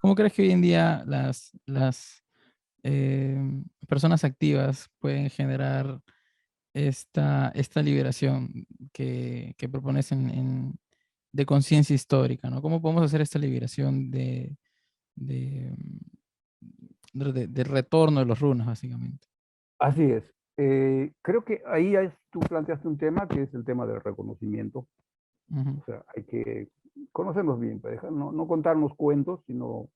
¿Cómo crees que hoy en día las personas activas pueden generar esta liberación que propones de conciencia histórica, ¿no? ¿Cómo podemos hacer esta liberación de, de retorno de los runas, básicamente? Así es. Creo que ahí tú planteaste un tema que es el tema del reconocimiento. Ujú, O sea, hay que conocernos bien, pues, no contarnos cuentos, sino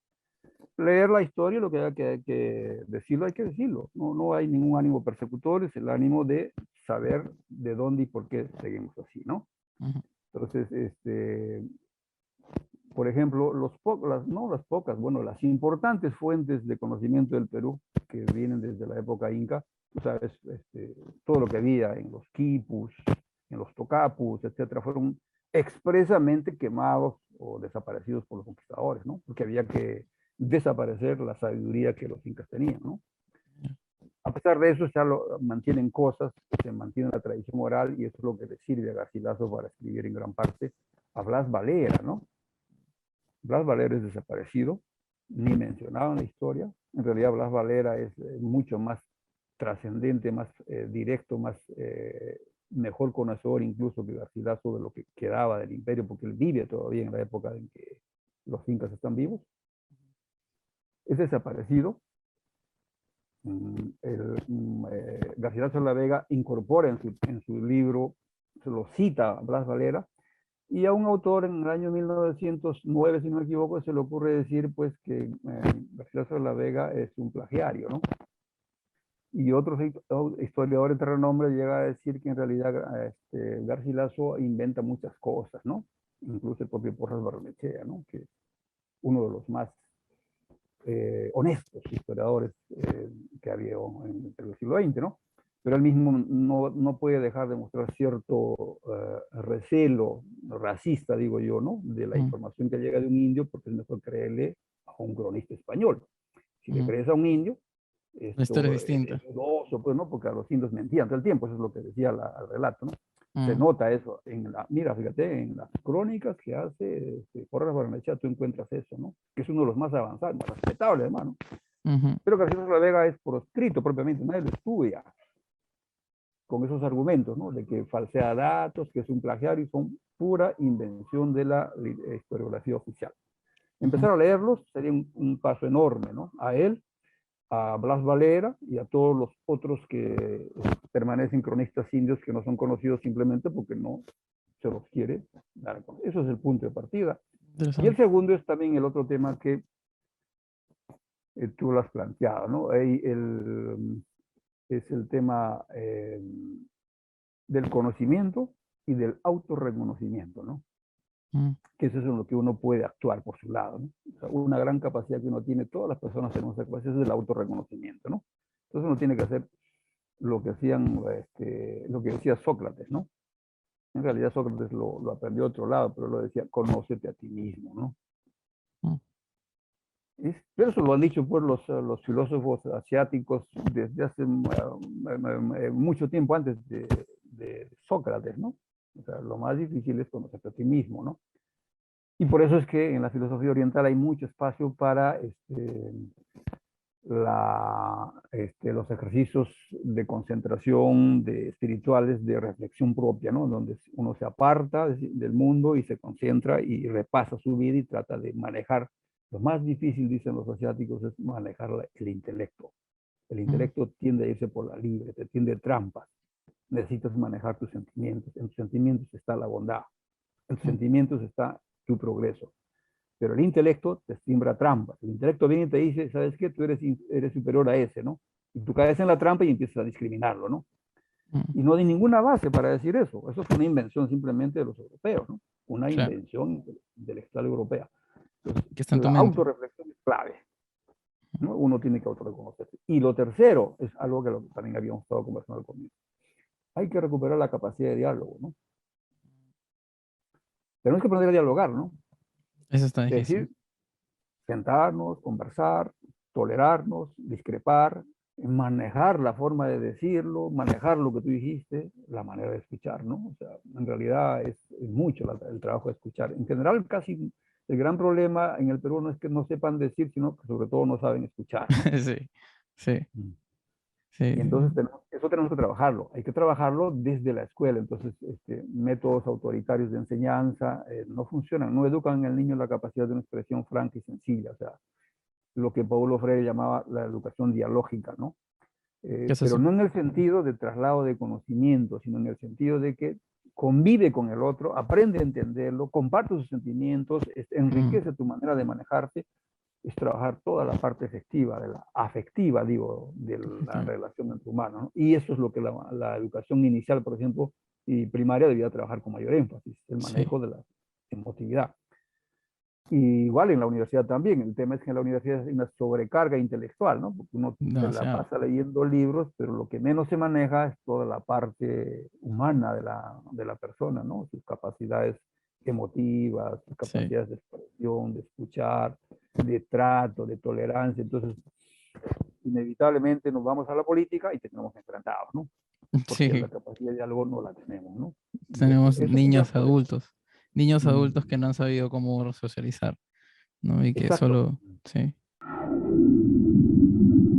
leer la historia, lo que hay que decirlo, hay que decirlo. No hay ningún ánimo persecutor, es el ánimo de saber de dónde y por qué seguimos así, ¿no? ujú, Entonces, por ejemplo, no las pocas, bueno, las importantes fuentes de conocimiento del Perú que vienen desde la época inca, tú sabes, todo lo que había en los quipus, en los tocapus, etcétera, fueron expresamente quemados o desaparecidos por los conquistadores, ¿no? Porque había que desaparecer la sabiduría que los incas tenían, ¿no? A pesar de eso, ya mantienen cosas, se mantiene la tradición oral y eso es lo que le sirve a Garcilaso para escribir en gran parte a Blas Valera, ¿no? Blas Valera es desaparecido, ni mencionado en la historia. En realidad Blas Valera es mucho más trascendente, más directo, más mejor conocedor incluso que Garcilaso de lo que quedaba del imperio, porque él vive todavía en la época en que los incas están vivos. Es desaparecido. Garcilaso de la Vega incorpora en su libro, se lo cita a Blas Valera, y a un autor en el año 1909, si no me equivoco, se le ocurre decir pues que Garcilaso de la Vega es un plagiario, ¿no? Y otros historiadores de renombre llega a decir que en realidad Garcilaso inventa muchas cosas, ¿no? Incluso el propio Porras Barrenechea, ¿no? Que es uno de los más honestos historiadores que había en el siglo XX, ¿no? Pero él mismo no puede dejar de mostrar cierto recelo racista, digo yo, ¿no? De la ujú, información que llega de un indio, porque es mejor creerle a un cronista español. Si le ujú. crees a un indio, La historia es esto distinta. es dudoso, pues, ¿no? Porque a los indios mentían todo el tiempo, eso es lo que decía el relato, ¿no? Se Mm, nota eso mira, fíjate, en las crónicas que hace Porras Barrenechea, tú encuentras eso, ¿no? Que es uno de los más avanzados, más respetables, hermano. ujú, Pero García de la Vega es proscrito propiamente, nadie lo estudia con esos argumentos, ¿no? De que falsea datos, que es un plagiario y son pura invención de la historiografía oficial. ujú, Empezar a leerlos sería un paso enorme, ¿no? A él, a Blas Valera y a todos los otros que permanecen cronistas indios que no son conocidos simplemente porque no se los quiere dar a conocer. Eso es el punto de partida. Y el interesante. segundo es también el otro tema que tú lo has planteado, ¿no? Ahí es el tema del conocimiento y del autorreconocimiento, ¿no? Mm, Que eso es en lo que uno puede actuar por su lado, ¿no? O sea, una gran capacidad que uno tiene, todas las personas tenemos esa capacidad, es el autorreconocimiento, ¿no? Entonces uno tiene que hacer lo que hacían, lo que decía Sócrates, ¿no? En realidad Sócrates lo aprendió de otro lado, pero lo decía, conócete a ti mismo, ¿no? mm, Pero eso lo han dicho pues los filósofos asiáticos desde hace mucho tiempo antes de Sócrates, ¿no? O sea, lo más difícil es conocerte a ti mismo, ¿no? Y por eso es que en la filosofía oriental hay mucho espacio para los ejercicios de concentración, de espirituales, de reflexión propia, ¿no? Donde uno se aparta del mundo y se concentra y repasa su vida y trata de manejar. Lo más difícil, dicen los asiáticos, es manejar el intelecto. El mm, intelecto tiende a irse por la libre, te tiende trampas. Necesitas manejar tus sentimientos. En tus sentimientos está la bondad. En tus mm, sentimientos está tu progreso. Pero el intelecto te siembra trampas. El intelecto viene y te dice, ¿sabes qué? Tú eres superior a ese, ¿no? Y tú caes en la trampa y empiezas a discriminarlo, ¿no? mm. Y no hay ninguna base para decir eso. Eso fue una invención simplemente de los europeos, ¿no? Una Claro, invención intelectual europea. Entonces, que está en tu la mente. autorreflexión es clave, ¿no? Uno tiene que autorreconocerse. Y lo tercero es algo que también habíamos estado conversando al comienzo. Hay que recuperar la capacidad de diálogo, ¿no? Tenemos que aprender a dialogar, ¿no? Eso está Es difícil. decir, sentarnos, conversar, tolerarnos, discrepar, manejar la forma de decirlo, manejar lo que tú dijiste, la manera de escuchar, ¿no? O sea, en realidad es mucho el trabajo de escuchar. En general, casi el gran problema en el Perú no es que no sepan decir, sino que sobre todo no saben escuchar, ¿no? Sí, sí, Mm. sí, Y entonces eso tenemos que trabajarlo. Hay que trabajarlo desde la escuela. Entonces, métodos autoritarios de enseñanza no funcionan, no educan al niño la capacidad de una expresión franca y sencilla. O sea, lo que Paulo Freire llamaba la educación dialógica, ¿no? ¿qué es Pero eso? no en el sentido de traslado de conocimiento, sino en el sentido de que convive con el otro, aprende a entenderlo, comparte sus sentimientos, Mm, enriquece tu manera de manejarte, es trabajar toda la parte efectiva, de la afectiva, digo, de la efectivamente. relación entre humanos, ¿no? Y eso es lo que la educación inicial, por ejemplo, y primaria debía trabajar con mayor énfasis, el Sí, manejo de la emotividad. Y igual en la universidad también. El tema es que en la universidad hay una sobrecarga intelectual, ¿no? Porque uno se la demasiado. pasa leyendo libros, pero lo que menos se maneja es toda la parte humana de la persona, ¿no? Sus capacidades emotivas, sus Sí, capacidades de expresión, de escuchar, de trato, de tolerancia. Entonces, inevitablemente nos vamos a la política y tenemos enfrentados, ¿no? Porque la sí. capacidad de diálogo no la tenemos, ¿no? Y Tenemos eso es un gran problema. niños adultos que Mm, no han sabido cómo socializar, ¿no? Y que exacto. solo, sí.